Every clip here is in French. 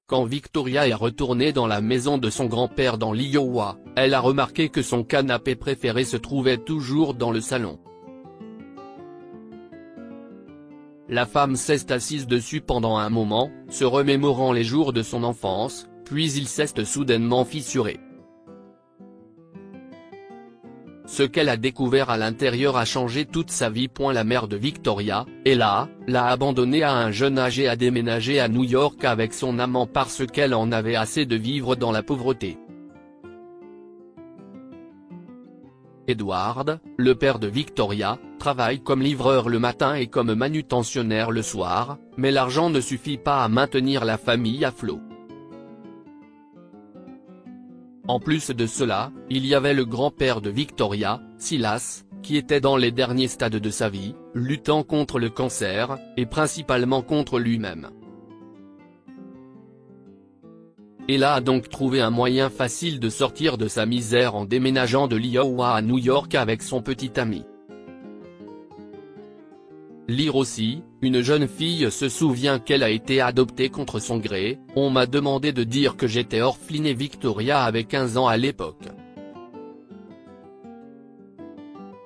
Quand Victoria est retournée dans la maison de son grand-père dans l'Iowa, elle a remarqué que son canapé préféré se trouvait toujours dans le salon. La femme s'est assise dessus pendant un moment, se remémorant les jours de son enfance, puis il s'est soudainement fissuré. Ce qu'elle a découvert à l'intérieur a changé toute sa vie. La mère de Victoria, Ella, l'a abandonnée à un jeune âge et a déménagé à New York avec son amant parce qu'elle en avait assez de vivre dans la pauvreté. Edward, le père de Victoria, travaille comme livreur le matin et comme manutentionnaire le soir, mais l'argent ne suffit pas à maintenir la famille à flot. En plus de cela, il y avait le grand-père de Victoria, Silas, qui était dans les derniers stades de sa vie, luttant contre le cancer, et principalement contre lui-même. Ella a donc trouvé un moyen facile de sortir de sa misère en déménageant de l'Iowa à New York avec son petit ami. Lire aussi, une jeune fille se souvient qu'elle a été adoptée contre son gré. On m'a demandé de dire que j'étais orpheline et Victoria avait 15 ans à l'époque.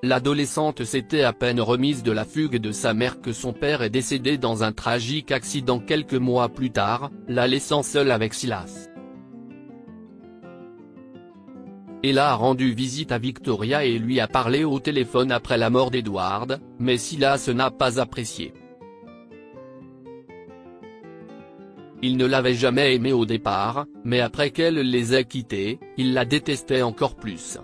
L'adolescente s'était à peine remise de la fugue de sa mère que son père est décédé dans un tragique accident quelques mois plus tard, la laissant seule avec Silas. Ella a rendu visite à Victoria et lui a parlé au téléphone après la mort d'Edward, mais Silas n'a pas apprécié. Il ne l'avait jamais aimée au départ, mais après qu'elle les ait quittés, il la détestait encore plus.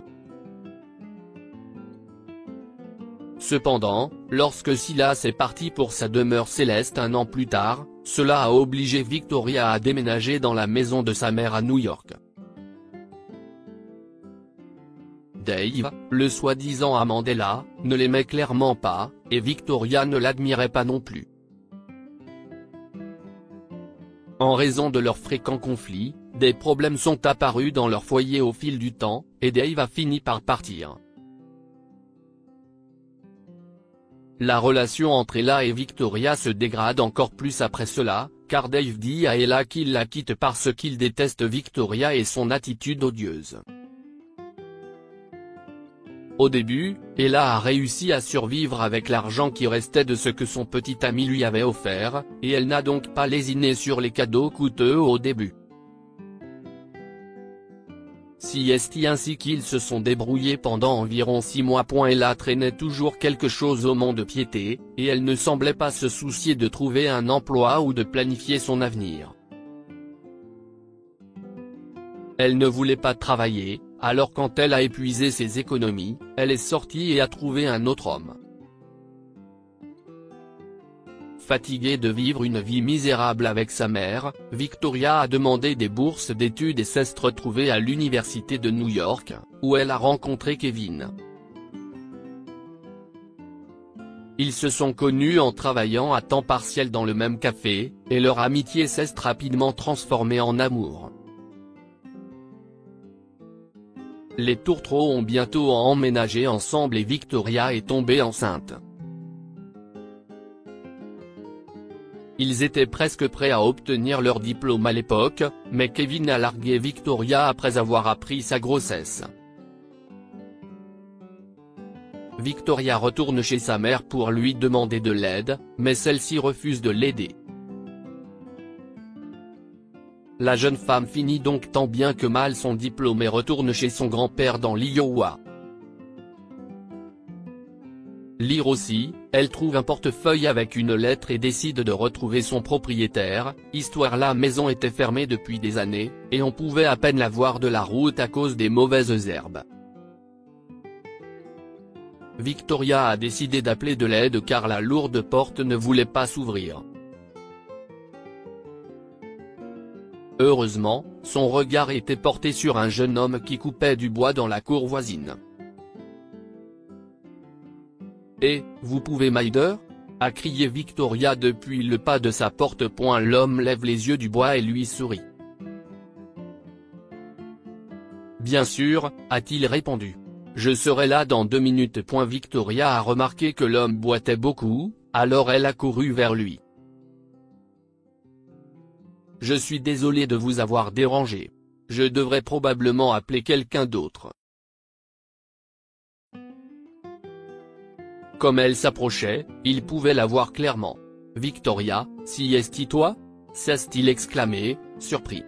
Cependant, lorsque Silas est parti pour sa demeure céleste un an plus tard, cela a obligé Victoria à déménager dans la maison de sa mère à New York. Dave, le soi-disant amant d'Ella, ne l'aimait clairement pas, et Victoria ne l'admirait pas non plus. En raison de leurs fréquents conflits, des problèmes sont apparus dans leur foyer au fil du temps, et Dave a fini par partir. La relation entre Ella et Victoria se dégrade encore plus après cela, car Dave dit à Ella qu'il la quitte parce qu'il déteste Victoria et son attitude odieuse. Au début, Ella a réussi à survivre avec l'argent qui restait de ce que son petit ami lui avait offert, et elle n'a donc pas lésiné sur les cadeaux coûteux au début. Si est ainsi qu'ils se sont débrouillés pendant environ 6 mois. Ella traînait toujours quelque chose au mont-de-piété, et elle ne semblait pas se soucier de trouver un emploi ou de planifier son avenir. Elle ne voulait pas travailler, alors quand elle a épuisé ses économies, elle est sortie et a trouvé un autre homme. Fatiguée de vivre une vie misérable avec sa mère, Victoria a demandé des bourses d'études et s'est retrouvée à l'université de New York, où elle a rencontré Kevin. Ils se sont connus en travaillant à temps partiel dans le même café, et leur amitié s'est rapidement transformée en amour. Les Tourtereaux ont bientôt emménagé ensemble et Victoria est tombée enceinte. Ils étaient presque prêts à obtenir leur diplôme à l'époque, mais Kevin a largué Victoria après avoir appris sa grossesse. Victoria retourne chez sa mère pour lui demander de l'aide, mais celle-ci refuse de l'aider. La jeune femme finit donc tant bien que mal son diplôme et retourne chez son grand-père dans l'Iowa. Lire aussi, elle trouve un portefeuille avec une lettre et décide de retrouver son propriétaire. Histoire: la maison était fermée depuis des années, et on pouvait à peine la voir de la route à cause des mauvaises herbes. Victoria a décidé d'appeler de l'aide car la lourde porte ne voulait pas s'ouvrir. Heureusement, son regard était porté sur un jeune homme qui coupait du bois dans la cour voisine. « Eh, vous pouvez m'aider ?» a crié Victoria depuis le pas de sa porte. L'homme lève les yeux du bois et lui sourit. « Bien sûr », a-t-il répondu. « Je serai là dans 2 minutes. » Victoria a remarqué que l'homme boitait beaucoup, alors elle a couru vers lui. Je suis désolé de vous avoir dérangé. Je devrais probablement appeler quelqu'un d'autre. Comme elle s'approchait, il pouvait la voir clairement. « Victoria, si est-ce toi ?» s'est-il exclamé, surpris.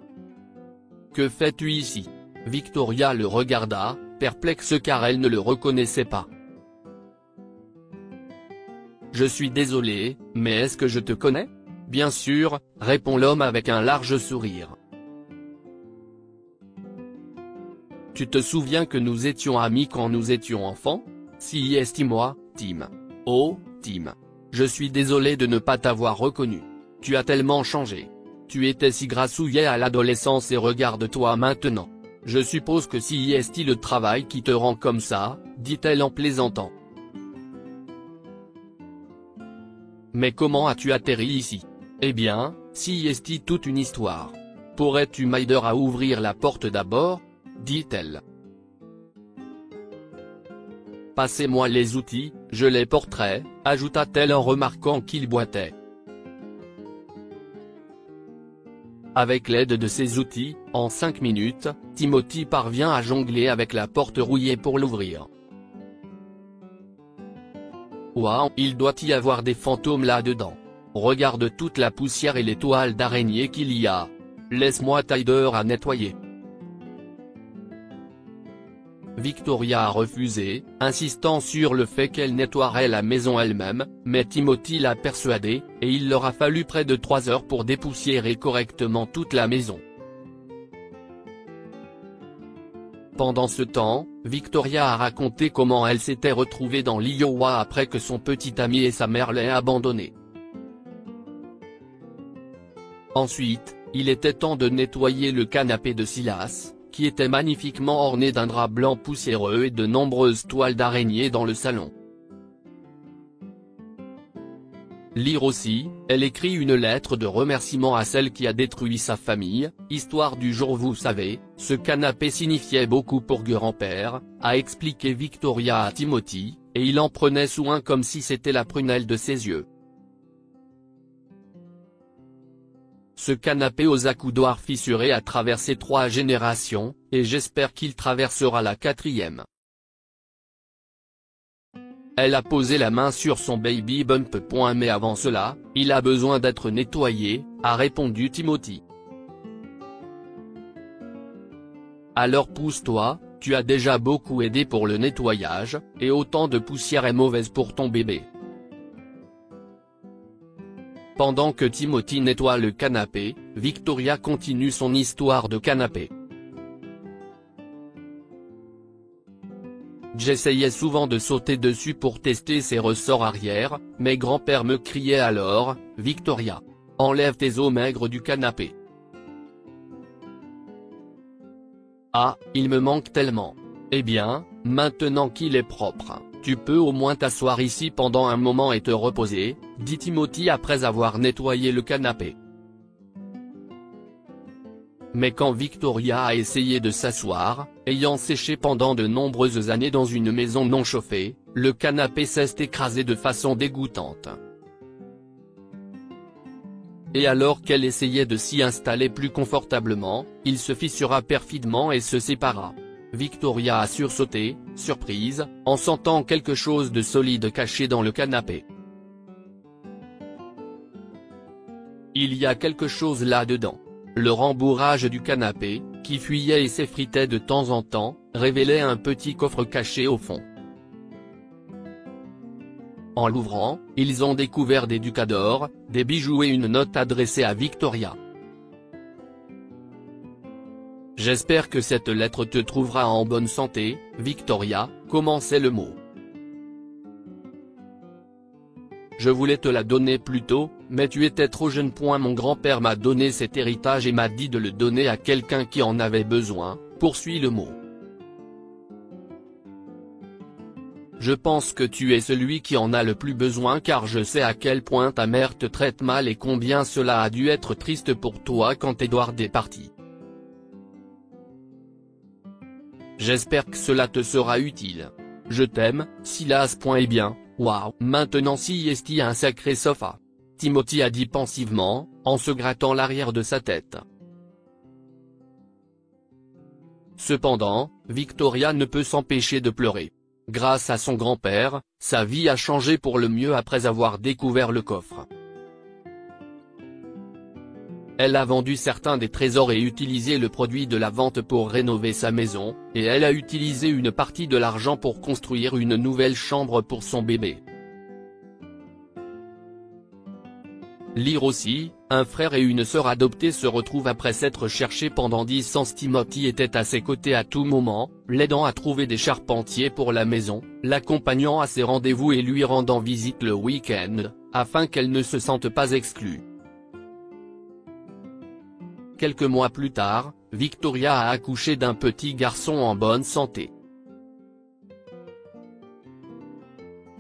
« Que fais-tu ici ?» Victoria le regarda, perplexe car elle ne le reconnaissait pas. « Je suis désolé, mais est-ce que je te connais ? » « Bien sûr », répond l'homme avec un large sourire. « Tu te souviens que nous étions amis quand nous étions enfants ? Si est moi, Tim. Oh, Tim. Je suis désolé de ne pas t'avoir reconnu. Tu as tellement changé. Tu étais si grassouillet à l'adolescence et regarde-toi maintenant. Je suppose que si est le travail qui te rend comme ça, dit-elle en plaisantant. Mais comment as-tu atterri ici ? Eh bien, si est toute une histoire. Pourrais-tu m'aider à ouvrir la porte d'abord ? Dit-elle. Passez-moi les outils, je les porterai, ajouta-t-elle en remarquant qu'il boitait. Avec l'aide de ces outils, en 5 minutes, Timothy parvient à jongler avec la porte rouillée pour l'ouvrir. Waouh, il doit y avoir des fantômes là-dedans. Regarde toute la poussière et les toiles d'araignée qu'il y a. Laisse-moi t'aider à nettoyer. Victoria a refusé, insistant sur le fait qu'elle nettoierait la maison elle-même, mais Timothy l'a persuadée, et il leur a fallu près de 3 heures pour dépoussiérer correctement toute la maison. Pendant ce temps, Victoria a raconté comment elle s'était retrouvée dans l'Iowa après que son petit ami et sa mère l'aient abandonnée. Ensuite, il était temps de nettoyer le canapé de Silas, qui était magnifiquement orné d'un drap blanc poussiéreux et de nombreuses toiles d'araignée dans le salon. Lire aussi, elle écrit une lettre de remerciement à celle qui a détruit sa famille, histoire du jour vous savez, ce canapé signifiait beaucoup pour grand-père, a expliqué Victoria à Timothy, et il en prenait soin comme si c'était la prunelle de ses yeux. Ce canapé aux accoudoirs fissurés a traversé 3 générations, et j'espère qu'il traversera la 4e. Elle a posé la main sur son baby bump. Mais avant cela, il a besoin d'être nettoyé, a répondu Timothy. Alors pousse-toi, tu as déjà beaucoup aidé pour le nettoyage, et autant de poussière est mauvaise pour ton bébé. Pendant que Timothy nettoie le canapé, Victoria continue son histoire de canapé. J'essayais souvent de sauter dessus pour tester ses ressorts arrière, mais grand-père me criait alors, « Victoria, enlève tes os maigres du canapé. Ah, il me manque tellement. Eh bien, maintenant qu'il est propre, tu peux au moins t'asseoir ici pendant un moment et te reposer, » dit Timothy après avoir nettoyé le canapé. Mais quand Victoria a essayé de s'asseoir, ayant séché pendant de nombreuses années dans une maison non chauffée, le canapé s'est écrasé de façon dégoûtante. Et alors qu'elle essayait de s'y installer plus confortablement, il se fissura perfidement et se sépara. Victoria a sursauté, surprise, en sentant quelque chose de solide caché dans le canapé. Il y a quelque chose là-dedans. Le rembourrage du canapé, qui fuyait et s'effritait de temps en temps, révélait un petit coffre caché au fond. En l'ouvrant, ils ont découvert des ducats d'or, des bijoux et une note adressée à Victoria. « J'espère que cette lettre te trouvera en bonne santé, Victoria », commençait le mot. Je voulais te la donner plus tôt, mais tu étais trop jeune. Mon grand-père m'a donné cet héritage et m'a dit de le donner à quelqu'un qui en avait besoin, poursuit le mot. Je pense que tu es celui qui en a le plus besoin car je sais à quel point ta mère te traite mal et combien cela a dû être triste pour toi quand Edward est parti. J'espère que cela te sera utile. Je t'aime, Silas. Eh bien, waouh, maintenant si est un sacré sofa. Timothy a dit pensivement, en se grattant l'arrière de sa tête. Cependant, Victoria ne peut s'empêcher de pleurer. Grâce à son grand-père, sa vie a changé pour le mieux après avoir découvert le coffre. Elle a vendu certains des trésors et utilisé le produit de la vente pour rénover sa maison, et elle a utilisé une partie de l'argent pour construire une nouvelle chambre pour son bébé. Lire aussi, un frère et une sœur adoptés se retrouvent après s'être cherchés pendant 10 ans. Timothy était à ses côtés à tout moment, l'aidant à trouver des charpentiers pour la maison, l'accompagnant à ses rendez-vous et lui rendant visite le week-end, afin qu'elle ne se sente pas exclue. Quelques mois plus tard, Victoria a accouché d'un petit garçon en bonne santé.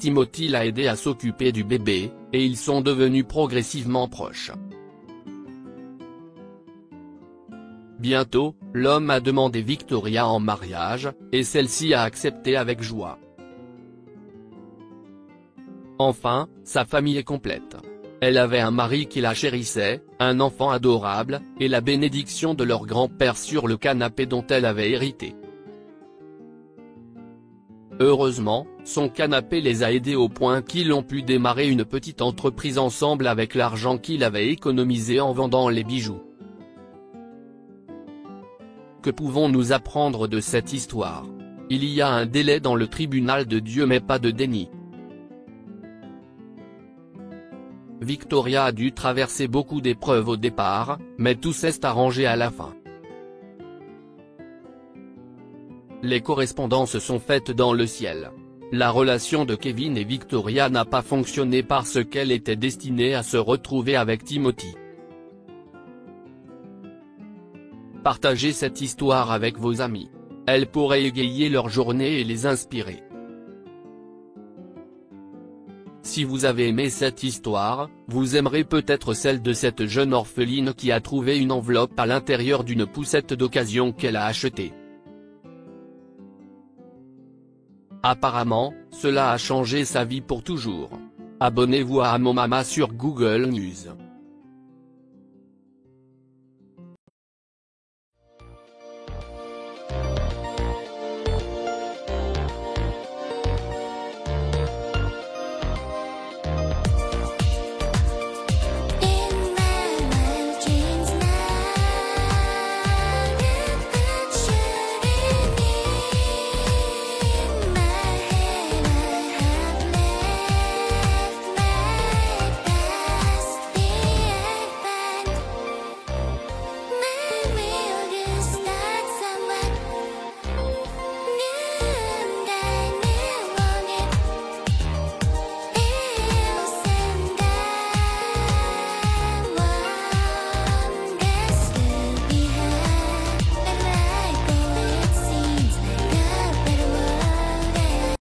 Timothy l'a aidé à s'occuper du bébé, et ils sont devenus progressivement proches. Bientôt, l'homme a demandé Victoria en mariage, et celle-ci a accepté avec joie. Enfin, sa famille est complète. Elle avait un mari qui la chérissait, un enfant adorable, et la bénédiction de leur grand-père sur le canapé dont elle avait hérité. Heureusement, son canapé les a aidés au point qu'ils ont pu démarrer une petite entreprise ensemble avec l'argent qu'il avait économisé en vendant les bijoux. Que pouvons-nous apprendre de cette histoire? Il y a un délai dans le tribunal de Dieu mais pas de déni. Victoria a dû traverser beaucoup d'épreuves au départ, mais tout s'est arrangé à la fin. Les correspondances sont faites dans le ciel. La relation de Kevin et Victoria n'a pas fonctionné parce qu'elle était destinée à se retrouver avec Timothy. Partagez cette histoire avec vos amis. Elle pourrait égayer leur journée et les inspirer. Si vous avez aimé cette histoire, vous aimerez peut-être celle de cette jeune orpheline qui a trouvé une enveloppe à l'intérieur d'une poussette d'occasion qu'elle a achetée. Apparemment, cela a changé sa vie pour toujours. Abonnez-vous à Mon Mama sur Google News.